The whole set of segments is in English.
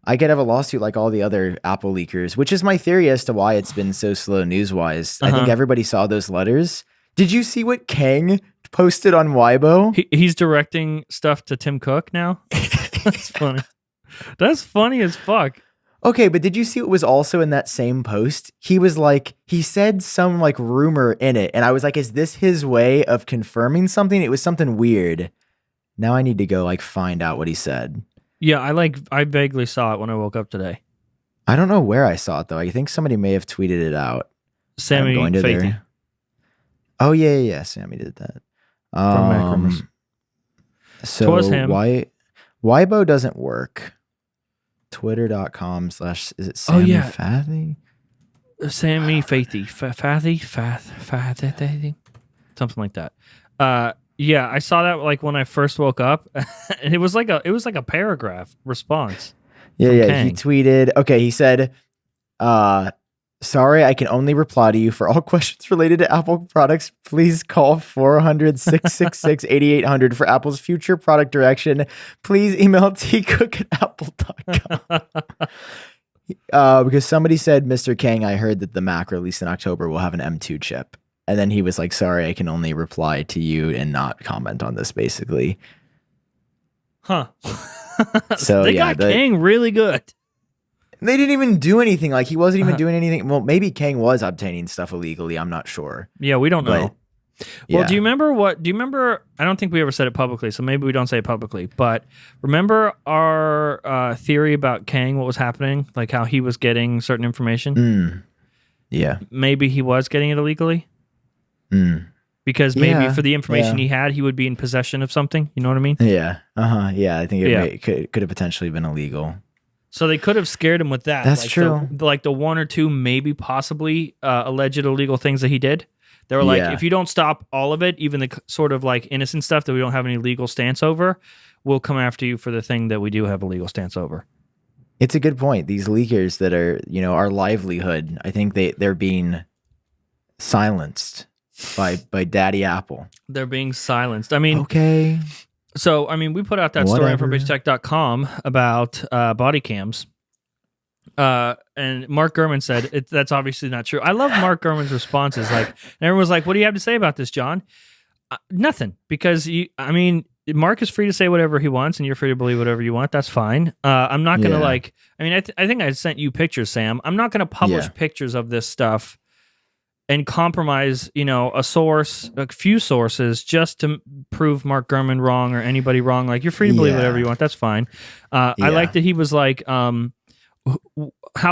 I could have a lawsuit like all the other Apple leakers, which is my theory as to why it's been so slow news-wise. I think everybody saw those letters. Did you see what Kang posted on Weibo? He's directing stuff to Tim Cook now? That's funny. That's funny as fuck. Okay, but did you see what was also in that same post? He was like, he said some like rumor in it, and I was like, is this his way of confirming something? It was something weird. Now I need to go like find out what he said. Yeah, I vaguely saw it when I woke up today. I don't know where I saw it though. I think somebody may have tweeted it out. Sammy Faithy. Oh yeah. Sammy did that. So Twas him. Weibo doesn't work. Twitter.com/ is it Sammy Faithy? Sammy Faithy. Faithy. Something like that. Yeah, I saw that like when I first woke up, and it was like a paragraph response. Yeah. Kang. He tweeted. Okay, he said, "Sorry, I can only reply to you for all questions related to Apple products. Please call 400-666-8800 for Apple's future product direction. Please email tcook@apple.com." Because somebody said, "Mr. Kang, I heard that the Mac released in October will have an M2 chip." And then he was like, "Sorry, I can only reply to you and not comment on this," basically. Huh. So they got Kang really good. They didn't even do anything. Like, he wasn't even doing anything. Well, maybe Kang was obtaining stuff illegally. I'm not sure. Yeah, we don't know. Yeah. Well, do you remember, I don't think we ever said it publicly, so maybe we don't say it publicly, but remember our theory about Kang, what was happening? Like how he was getting certain information? Yeah. Maybe he was getting it illegally? Because maybe for the information he had, he would be in possession of something. You know what I mean? Yeah. Yeah, I think it could have potentially been illegal. So they could have scared him with that. That's like true. The one or two, maybe possibly alleged illegal things that he did. They were like, if you don't stop all of it, even the sort of like innocent stuff that we don't have any legal stance over, we'll come after you for the thing that we do have a legal stance over. It's a good point. These leakers that are, our livelihood, I think they're being silenced by Daddy Apple. They're being silenced. I mean, okay. So, I mean, we put out that story on FrontPageTech.com about body cams. And Mark Gurman said, that's obviously not true. I love Mark Gurman's responses. Like, and everyone's like, what do you have to say about this, John? Nothing. Because, Mark is free to say whatever he wants, and you're free to believe whatever you want. That's fine. I'm not going to I think I sent you pictures, Sam. I'm not going to publish pictures of this stuff and compromise, a source, a few sources, just to prove Mark Gurman wrong or anybody wrong. Like, you're free to believe whatever you want. That's fine. I like that he was like, how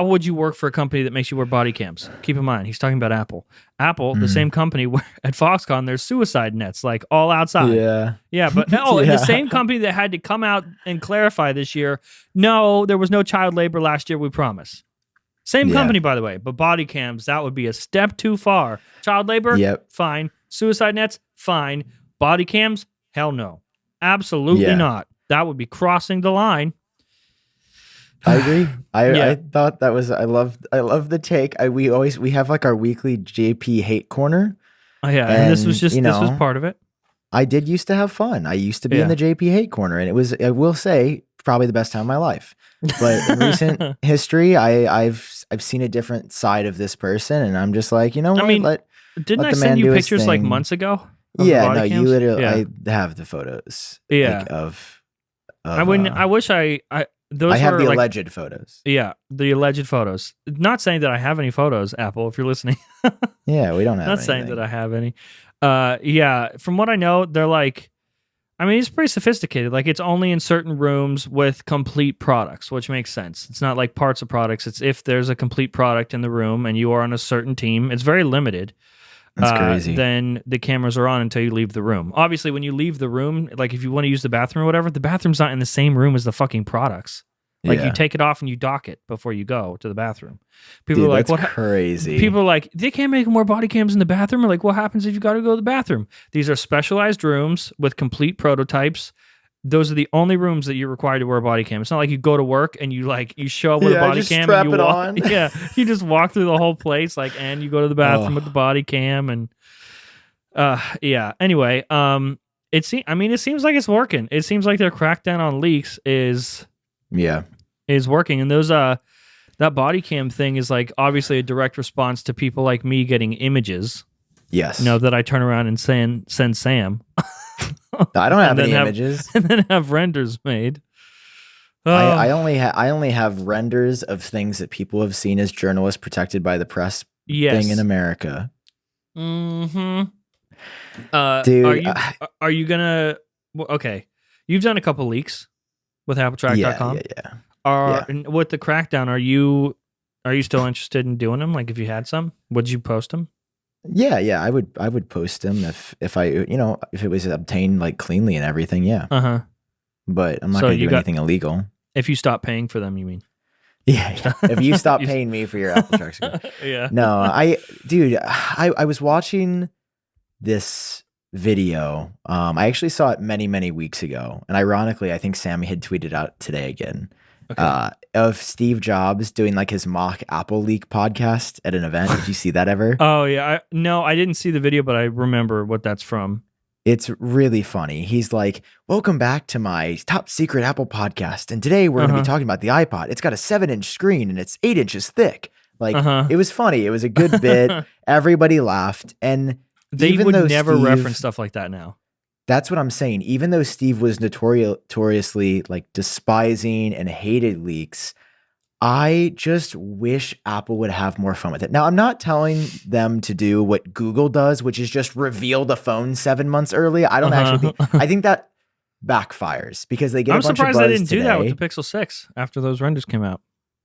would you work for a company that makes you wear body cams? Keep in mind, he's talking about Apple. Apple, the same company where at Foxconn, there's suicide nets, like all outside. Yeah, but and the same company that had to come out and clarify this year, no, there was no child labor last year, we promise. Same company, by the way, but body cams, that would be a step too far. Child labor, fine. Suicide nets, fine. Body cams, hell no. Absolutely not. That would be crossing the line. I agree. I thought that was, I love the take. We have like our weekly JP hate corner. Oh yeah, and this was part of it. I did used to have fun. I used to be in the JP hate corner, and it was, I will say, probably the best time of my life. But in recent history, I've seen a different side of this person, and I'm just like, what? I mean, didn't I send you pictures like months ago? Yeah, no, you literally. I have the photos. Yeah, of I wouldn't. I wish I. Those I have the like, alleged photos. Yeah, the alleged photos. Not saying that I have any photos, Apple, if you're listening. Yeah, we don't have. Not saying that I have any. Yeah, from what I know, they're like. I mean, it's pretty sophisticated. Like, it's only in certain rooms with complete products, which makes sense. It's not like parts of products. It's if there's a complete product in the room and you are on a certain team. It's very limited. That's crazy. Then the cameras are on until you leave the room. Obviously, when you leave the room, like if you want to use the bathroom or whatever, the bathroom's not in the same room as the fucking products. Like you take it off and you dock it before you go to the bathroom. People are like, "What crazy?" People are like, "They can't make more body cams in the bathroom." Or like, "What happens if you got to go to the bathroom?" These are specialized rooms with complete prototypes. Those are the only rooms that you're required to wear a body cam. It's not like you go to work and you show up with a body cam strap and you it walk. on. Yeah, you just walk through the whole place and you go to the bathroom with the body cam and Anyway, it seems like it's working. It seems like their crackdown on leaks is is working. And those that body cam thing is like obviously a direct response to people like me getting images. Yes. That I turn around and send Sam. I don't have any images. And then have renders made. I only have renders of things that people have seen as journalists protected by the press thing in America. Mm-hmm. Dude, are you gonna? Okay, you've done a couple leaks with appletrack.com. Yeah. With the crackdown, are you still interested in doing them? Like, if you had some, would you post them? Yeah, I would post them if I if it was obtained like cleanly and everything. Yeah. But I'm not going to do anything illegal. If you stop paying for them, you mean? Yeah. If you stop paying me for your Apple Tracks. Yeah. No, I was watching this video. I actually saw it many weeks ago, and ironically, I think Sammy had tweeted out today again. Okay. Of Steve Jobs doing like his mock Apple leak podcast at an event. Did you see that ever? Oh yeah. I didn't see the video, but I remember what that's from. It's really funny. He's like, welcome back to my top secret Apple podcast. And today we're going to be talking about the iPod. It's got a 7-inch screen and it's 8 inches thick. Like, it was funny. It was a good bit. Everybody laughed. And they would never reference stuff like that now. That's what I'm saying. Even though Steve was notoriously like despising and hated leaks, I just wish Apple would have more fun with it. Now, I'm not telling them to do what Google does, which is just reveal the phone 7 months early. I don't actually think, I think that backfires because they get a bunch of buzz. I'm surprised they didn't do that with the Pixel 6 after those renders came out.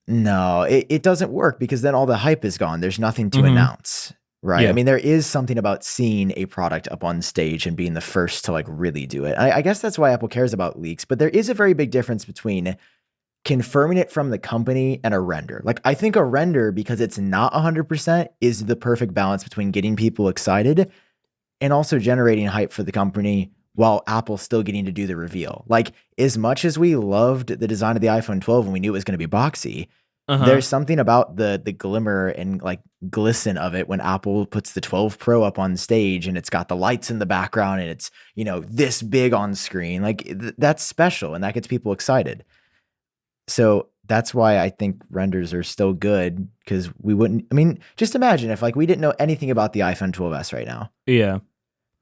No, it doesn't work because then all the hype is gone. There's nothing to announce, right? Yeah. I mean, there is something about seeing a product up on stage and being the first to like really do it. I guess that's why Apple cares about leaks, but there is a very big difference between confirming it from the company and a render. Like, I think a render, because it's not 100%, is the perfect balance between getting people excited and also generating hype for the company while Apple's still getting to do the reveal. Like, as much as we loved the design of the iPhone 12 and we knew it was going to be boxy, there's something about the glimmer and like glisten of it when Apple puts the 12 Pro up on stage and it's got the lights in the background and it's, this big on screen. Like, that's special and that gets people excited. So that's why I think renders are still good, because we wouldn't. I mean, just imagine if like we didn't know anything about the iPhone 12s right now. Yeah,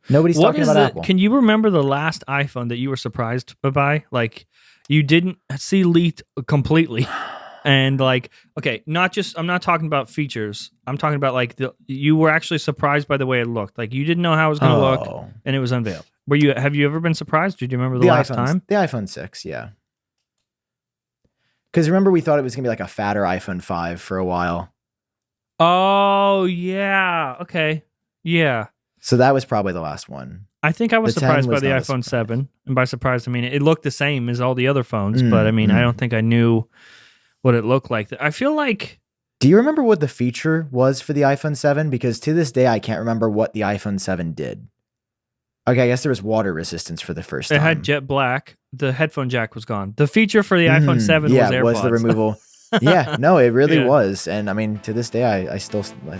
nobody's talking about Apple. Can you remember the last iPhone that you were surprised by? Like, you didn't see leaked completely, and like, okay, I'm not talking about features. I'm talking about like you were actually surprised by the way it looked. Like, you didn't know how it was going to look, and it was unveiled. Have you ever been surprised? Did you remember the last time? The iPhone 6, yeah. Because remember, we thought it was going to be like a fatter iPhone 5 for a while. Oh, yeah. Okay. Yeah. So that was probably the last one. I think I was surprised by the iPhone 7. And by surprised, I mean, it looked the same as all the other phones. But I mean, I don't think I knew what it looked like. I feel like... Do you remember what the feature was for the iPhone 7? Because to this day, I can't remember what the iPhone 7 did. Okay, I guess there was water resistance for the first time. It had jet black. The headphone jack was gone. The feature for the iPhone 7 was AirPods. Yeah, was the removal. Yeah, no, it really was. And I mean, to this day, I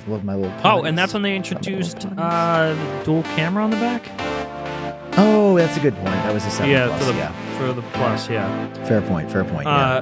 love my little... Oh, and that's when they introduced the dual camera on the back? Oh, that's a good point. That was the 7 Plus, for the Plus, yeah. Fair point, yeah.